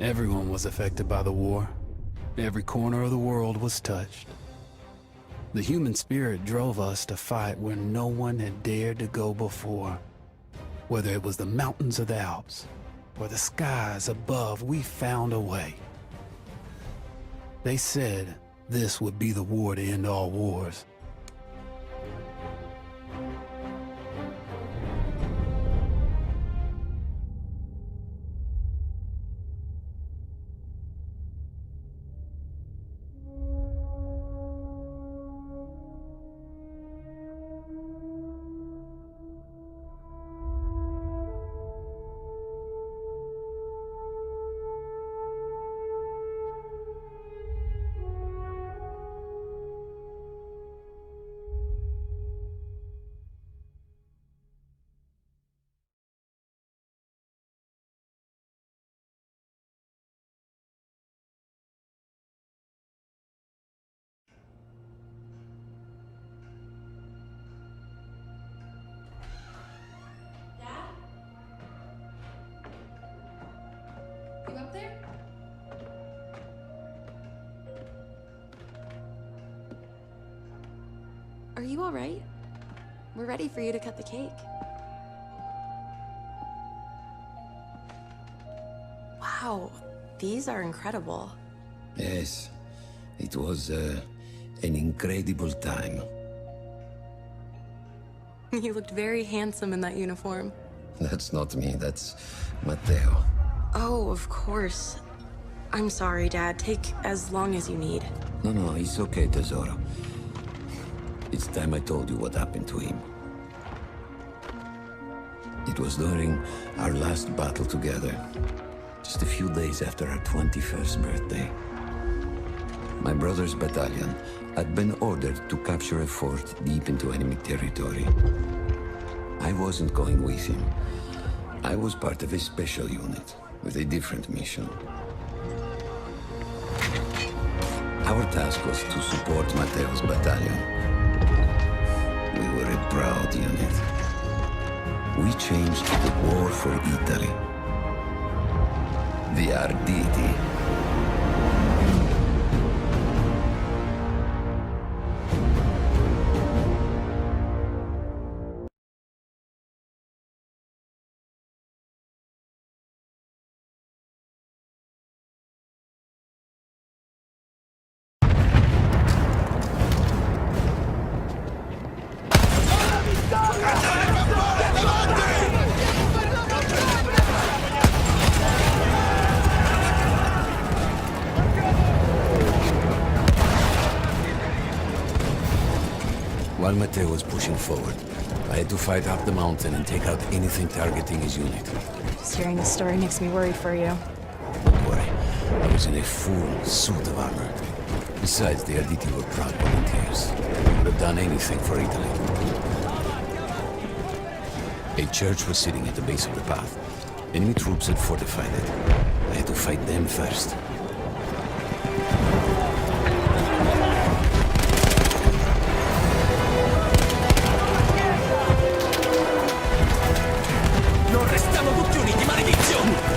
Everyone was affected by the war. Every corner of the world was touched. The human spirit drove us to fight where no one had dared to go before. Whether it was the mountains of the Alps or the skies above, we found a way. They said this would be the war to end all wars. Up there? Are you all right? We're ready for you to cut the cake. Wow, these are incredible. Yes, it was an incredible time. You looked very handsome in that uniform. That's not me, that's Matteo. Oh, of course. I'm sorry, Dad. Take as long as you need. No, it's okay, Tesoro. It's time I told you what happened to him. It was during our last battle together, just a few days after our 21st birthday. My brother's battalion had been ordered to capture a fort deep into enemy territory. I wasn't going with him. I was part of a special unit with a different mission. Our task was to support Matteo's battalion. We were a proud unit. We changed the war for Italy. The Arditi. While Matteo was pushing forward, I had to fight up the mountain and take out anything targeting his unit. Just hearing the story makes me worried for you. Don't worry, I was in a full suit of armor. Besides, the Arditi were proud volunteers. They would have done anything for Italy. A church was sitting at the base of the path. Enemy troops had fortified it. I had to fight them first. Non restiamo tutti uniti, maledizione!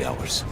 ours.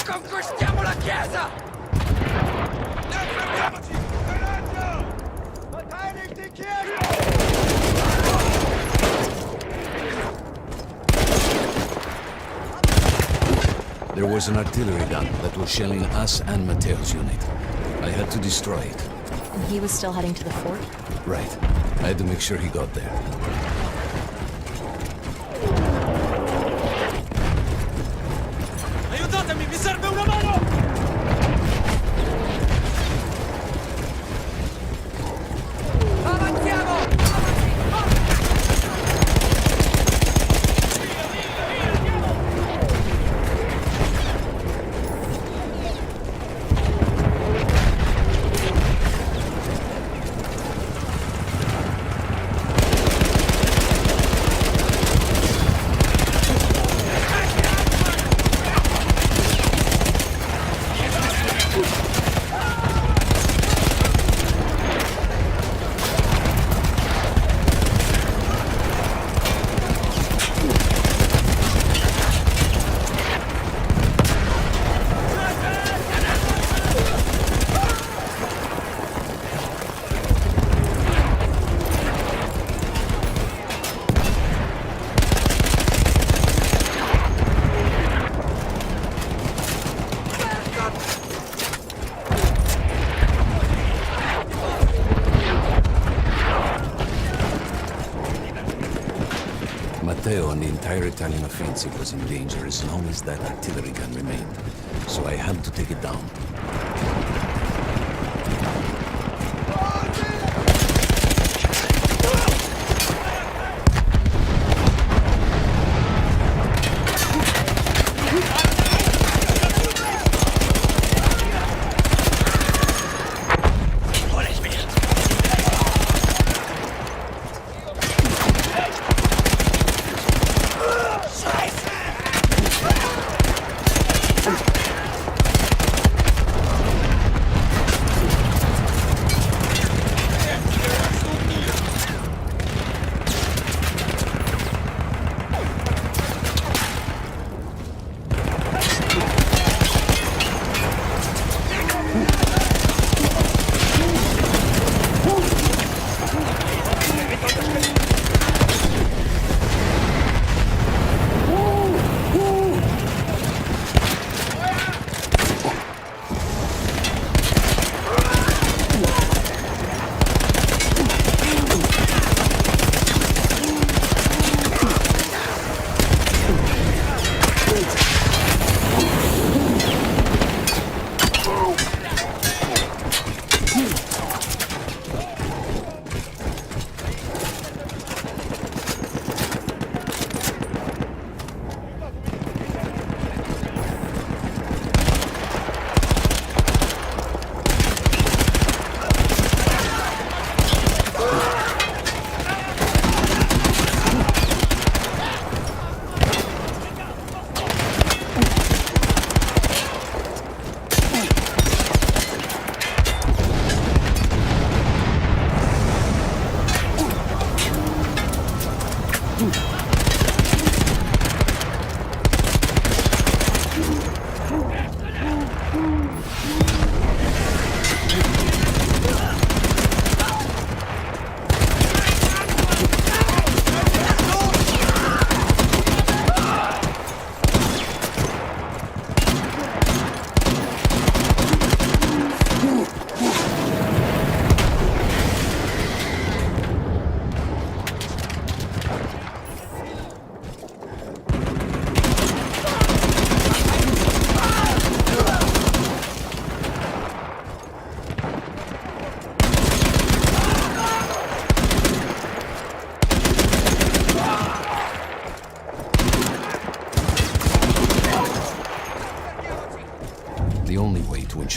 Conquistiamo la chiesa! Non fermiamoci! Coraggio! Verteidigt die There was an artillery gun that was shelling us and Matteo's unit. I had to destroy it. And he was still heading to the fort? Right. I had to make sure he got there. Aiutatemi, mi serve una mano! Avantiamo! Matteo and the entire Italian offensive was in danger as long as that artillery gun remained. So I had to take it down.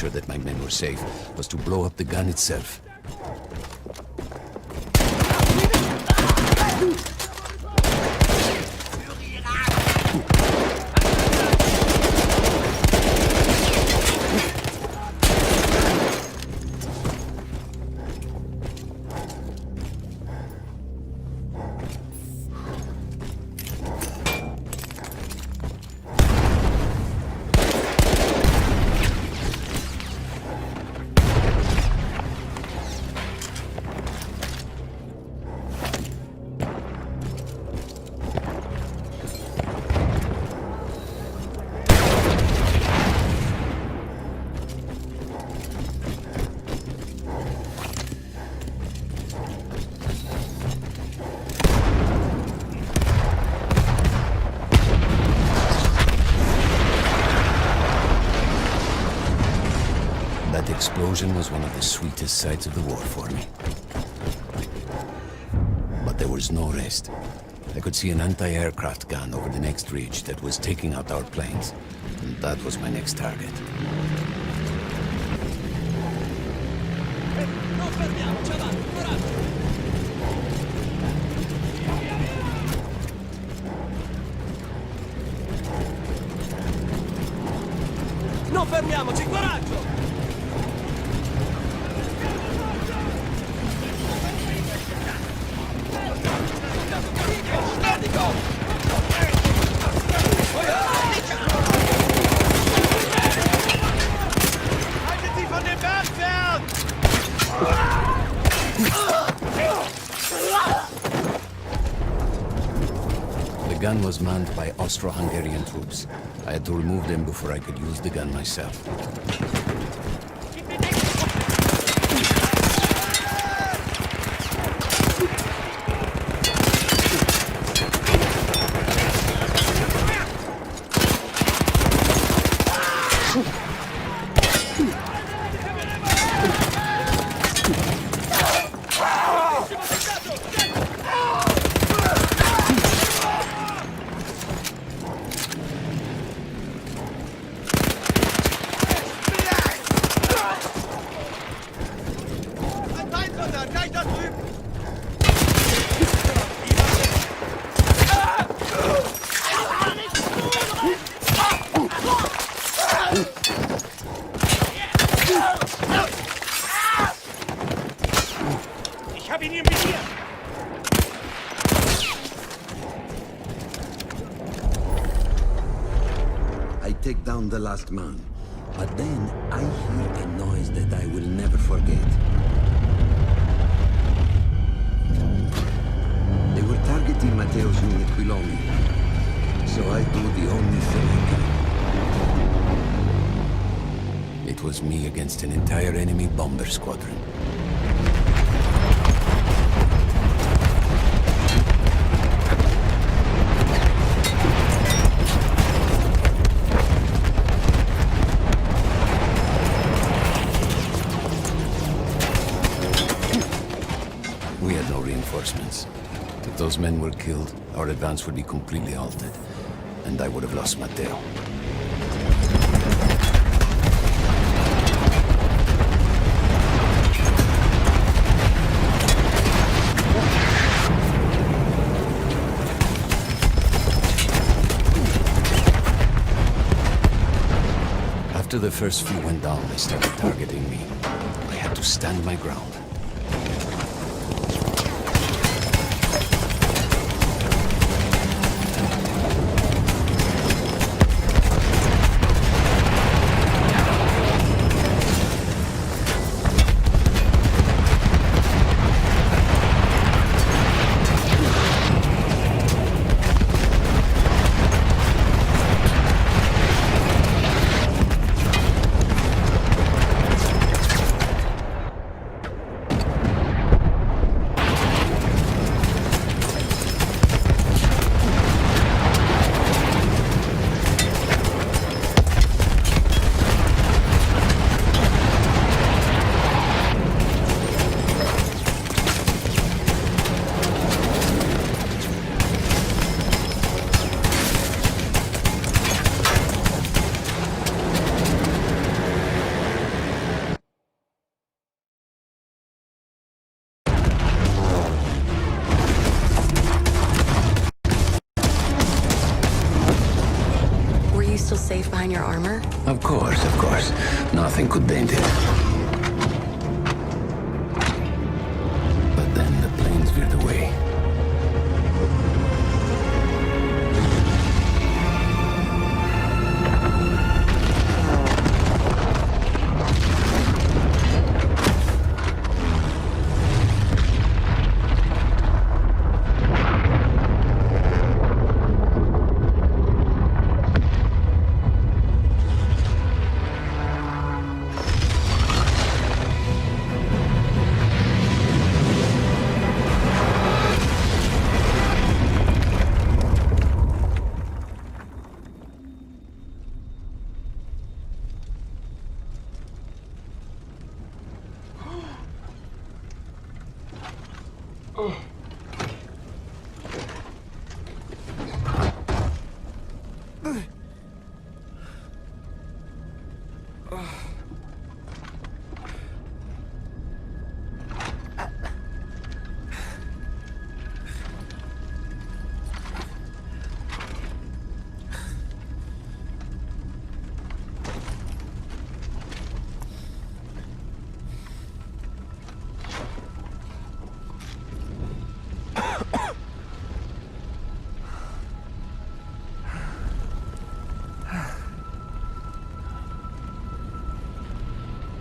sure that my men were safe was to blow up the gun itself. That explosion was one of the sweetest sights of the war for me. But there was no rest. I could see an anti-aircraft gun over the next ridge that was taking out our planes. And that was my next target. Non fermiamoci, avanti, coraggio! Non fermiamoci, coraggio! Haltet sie von dem Berg fern! The gun was manned by Austro-Hungarian troops. I had to remove them before I could use the gun myself. Ein Feindsoldat, gleich da drüben! Ich hab ihn im Visier! I take down the last man, but then I hear a noise that I will never forget. They were targeting Matteo's unit below me, so I do the only thing I can. It was me against an entire enemy bomber squadron. We had no reinforcements. If those men were killed, our advance would be completely halted, and I would have lost Matteo. After the first few went down, they started targeting me. I had to stand my ground. Nothing could dent it. But then the planes veered away.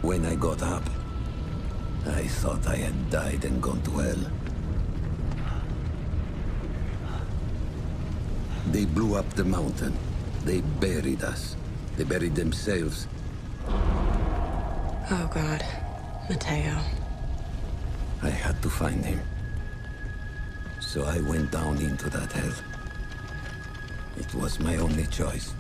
When I got up, I thought I had died and gone to hell. They blew up the mountain. They buried us. They buried themselves. Oh, God. Mateo. I had to find him. So I went down into that hell. It was my only choice.